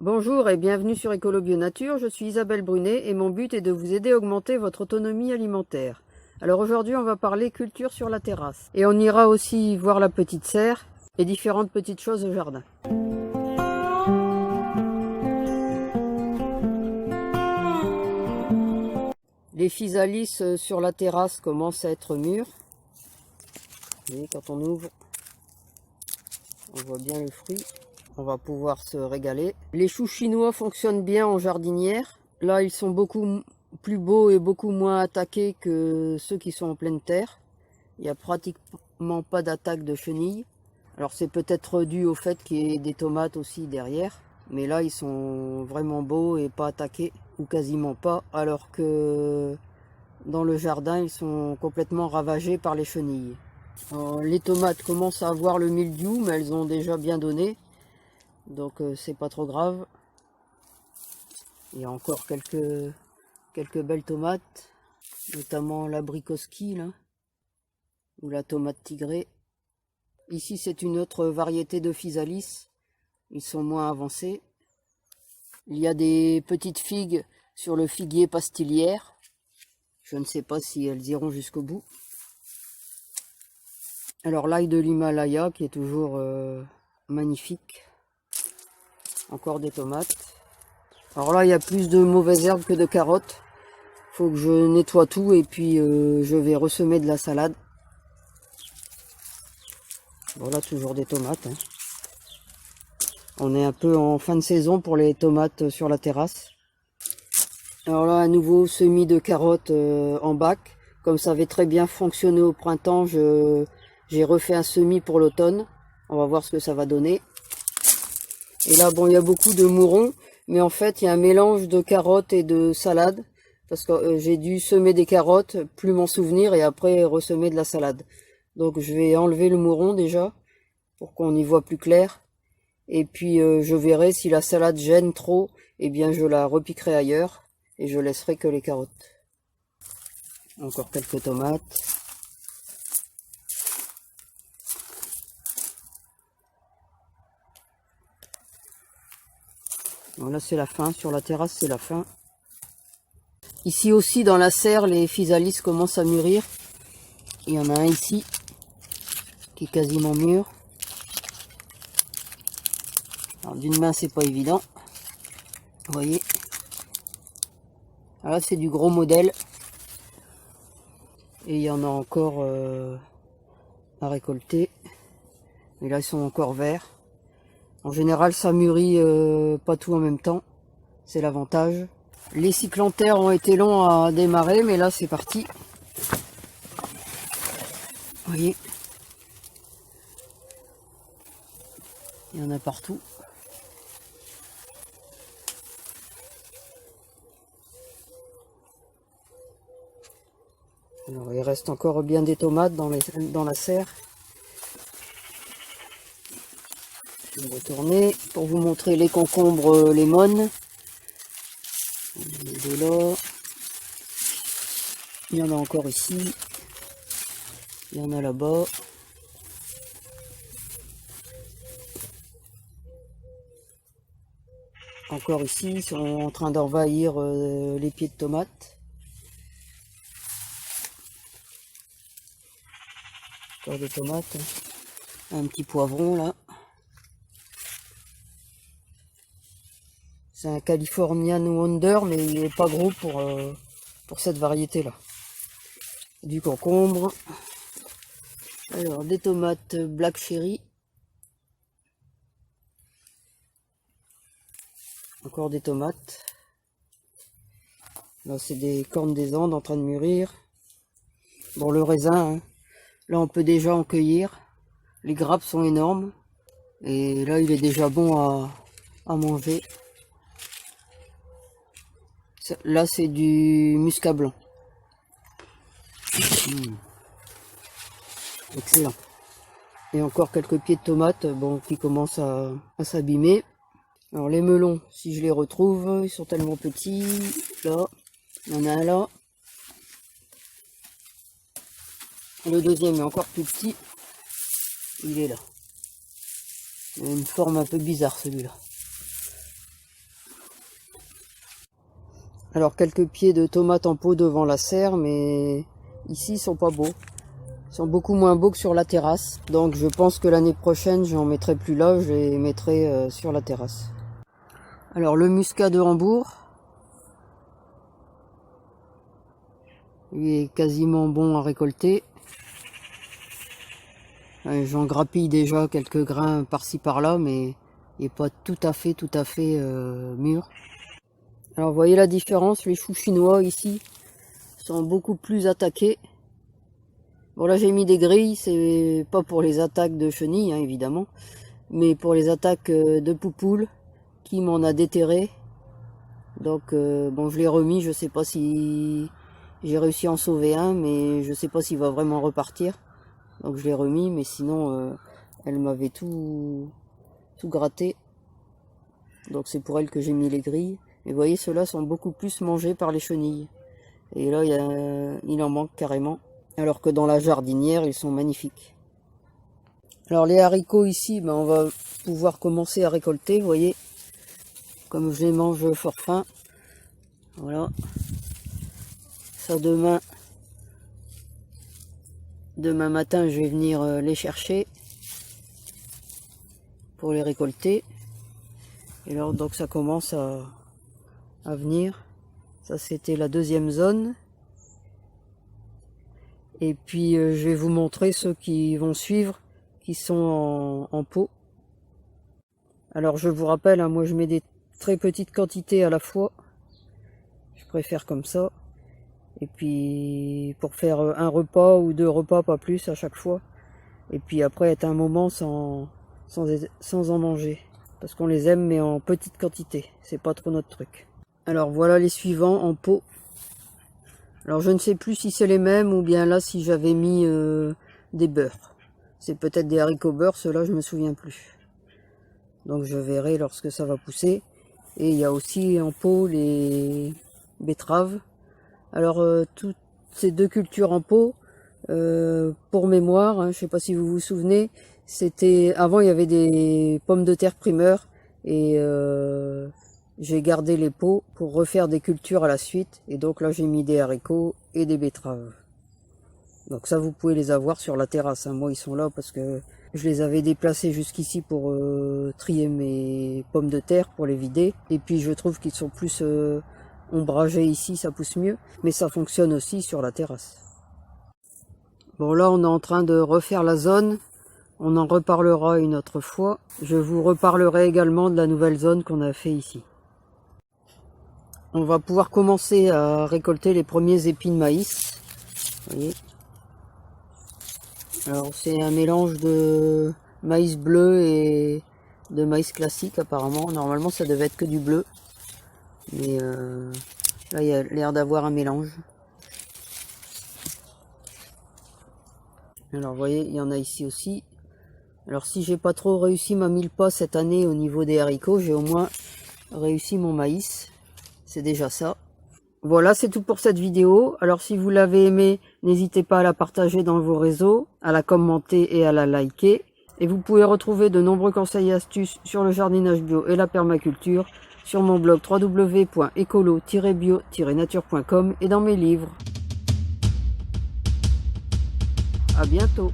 Bonjour et bienvenue sur Écolo Bio Nature, je suis Isabelle Brunet et mon but est de vous aider à augmenter votre autonomie alimentaire. Alors aujourd'hui on va parler culture sur la terrasse et on ira aussi voir la petite serre et différentes petites choses au jardin. Les physalis sur la terrasse commencent à être mûrs. Vous voyez, quand on ouvre, on voit bien le fruit. On va pouvoir se régaler. Les choux chinois fonctionnent bien en jardinière. Là, ils sont beaucoup plus beaux et beaucoup moins attaqués que ceux qui sont en pleine terre. Il n'y a pratiquement pas d'attaque de chenilles. Alors c'est peut-être dû au fait qu'il y ait des tomates aussi derrière. Mais là, ils sont vraiment beaux et pas attaqués, ou quasiment pas. Alors que dans le jardin, ils sont complètement ravagés par les chenilles. Alors, les tomates commencent à avoir le mildiou, mais elles ont déjà bien donné. Donc c'est pas trop grave. Il y a encore quelques belles tomates, notamment l'abricoski là, ou la tomate tigrée. Ici c'est une autre variété de physalis, ils sont moins avancés. Il y a des petites figues sur le figuier pastillière. Je ne sais pas si elles iront jusqu'au bout. Alors l'ail de l'Himalaya qui est toujours magnifique. Encore des tomates. Alors là, il y a plus de mauvaises herbes que de carottes. Faut que je nettoie tout et puis je vais ressemer de la salade. Voilà, toujours des tomates. Hein. On est un peu en fin de saison pour les tomates sur la terrasse. Alors là, un nouveau semis de carottes en bac. Comme ça avait très bien fonctionné au printemps, j'ai refait un semis pour l'automne. On va voir ce que ça va donner. Et là, bon, il y a beaucoup de mourons, mais en fait, il y a un mélange de carottes et de salade, parce que j'ai dû semer des carottes, plus m'en souvenir, et après ressemer de la salade. Donc, je vais enlever le mouron déjà, pour qu'on y voit plus clair. Et puis, je verrai si la salade gêne trop, eh bien, je la repiquerai ailleurs, et je laisserai que les carottes. Encore quelques tomates. Bon, là c'est la fin, sur la terrasse c'est la fin. Ici aussi dans la serre les physalis commencent à mûrir. Il y en a un ici qui est quasiment mûr. Alors d'une main c'est pas évident. Vous voyez. Alors là c'est du gros modèle. Et il y en a encore à récolter. Mais là ils sont encore verts. En général ça mûrit pas tout en même temps. C'est l'avantage. Les cyclanthères ont été longs à démarrer, mais là c'est parti. Vous voyez. Il y en a partout. Alors il reste encore bien des tomates dans la serre. Je vais retourner pour vous montrer les concombres lemon. De là. Il y en a encore ici. Il y en a là-bas. Encore ici, ils sont en train d'envahir les pieds de tomates. Encore des tomates. Un petit poivron là. C'est un Californian Wonder, mais il n'est pas gros pour cette variété là. Du concombre. Alors des tomates black cherry. Encore des tomates. Là c'est des cornes des Andes en train de mûrir. Bon le raisin, hein. Là on peut déjà en cueillir. Les grappes sont énormes. Et là il est déjà bon à manger. Là c'est du muscat blanc. Excellent. Et encore quelques pieds de tomates bon, qui commencent à s'abîmer. Alors les melons, si je les retrouve, ils sont tellement petits. Là, il y en a un là. Le deuxième est encore plus petit. Il est là. Il a une forme un peu bizarre celui-là. Alors quelques pieds de tomates en pot devant la serre, mais ici ils sont pas beaux. Ils sont beaucoup moins beaux que sur la terrasse. Donc je pense que l'année prochaine j'en mettrai plus là, je les mettrai sur la terrasse. Alors le muscat de Hambourg, il est quasiment bon à récolter. J'en grappille déjà quelques grains par-ci par-là, mais il n'est pas tout à fait mûr. Alors vous voyez la différence, les choux chinois ici sont beaucoup plus attaqués. Bon là j'ai mis des grilles, c'est pas pour les attaques de chenilles hein, évidemment, mais pour les attaques de poupoules qui m'en a déterré. Donc bon je l'ai remis, je sais pas si j'ai réussi à en sauver un, mais je sais pas s'il va vraiment repartir. Donc je l'ai remis, mais sinon elle m'avait tout gratté. Donc c'est pour elle que j'ai mis les grilles. Mais vous voyez, ceux-là sont beaucoup plus mangés par les chenilles. Et là, il en manque carrément. Alors que dans la jardinière, ils sont magnifiques. Alors les haricots ici, ben, on va pouvoir commencer à récolter, vous voyez. Comme je les mange fort fin. Voilà. Ça demain matin, je vais venir les chercher pour les récolter. Et alors donc ça commence à venir. Ça c'était la deuxième zone. Et puis je vais vous montrer ceux qui vont suivre, qui sont en pot. Alors je vous rappelle, hein, moi je mets des très petites quantités à la fois. Je préfère comme ça. Et puis pour faire un repas ou 2 repas, pas plus à chaque fois. Et puis après être un moment sans en manger. Parce qu'on les aime mais en petite quantité. C'est pas trop notre truc. Alors voilà les suivants en pot. Alors je ne sais plus si c'est les mêmes ou bien là si j'avais mis des beurres. C'est peut-être des haricots beurre, ceux-là je me souviens plus. Donc je verrai lorsque ça va pousser. Et il y a aussi en pot les betteraves. Alors toutes ces deux cultures en pot, pour mémoire, hein, je ne sais pas si vous vous souvenez, c'était avant il y avait des pommes de terre primeurs et j'ai gardé les pots pour refaire des cultures à la suite. Et donc là j'ai mis des haricots et des betteraves. Donc ça vous pouvez les avoir sur la terrasse. Hein. Moi ils sont là parce que je les avais déplacés jusqu'ici pour trier mes pommes de terre, pour les vider. Et puis je trouve qu'ils sont plus ombragés ici, ça pousse mieux. Mais ça fonctionne aussi sur la terrasse. Bon là on est en train de refaire la zone. On en reparlera une autre fois. Je vous reparlerai également de la nouvelle zone qu'on a fait ici. On va pouvoir commencer à récolter les premiers épis de maïs. Vous voyez. Alors c'est un mélange de maïs bleu et de maïs classique apparemment. Normalement ça devait être que du bleu. Mais là il y a l'air d'avoir un mélange. Alors vous voyez, il y en a ici aussi. Alors si j'ai pas trop réussi ma mille-pas cette année au niveau des haricots, j'ai au moins réussi mon maïs. C'est déjà ça. Voilà, c'est tout pour cette vidéo. Alors si vous l'avez aimé, n'hésitez pas à la partager dans vos réseaux, à la commenter et à la liker. Et vous pouvez retrouver de nombreux conseils et astuces sur le jardinage bio et la permaculture sur mon blog www.écolo-bio-nature.com et dans mes livres. À bientôt.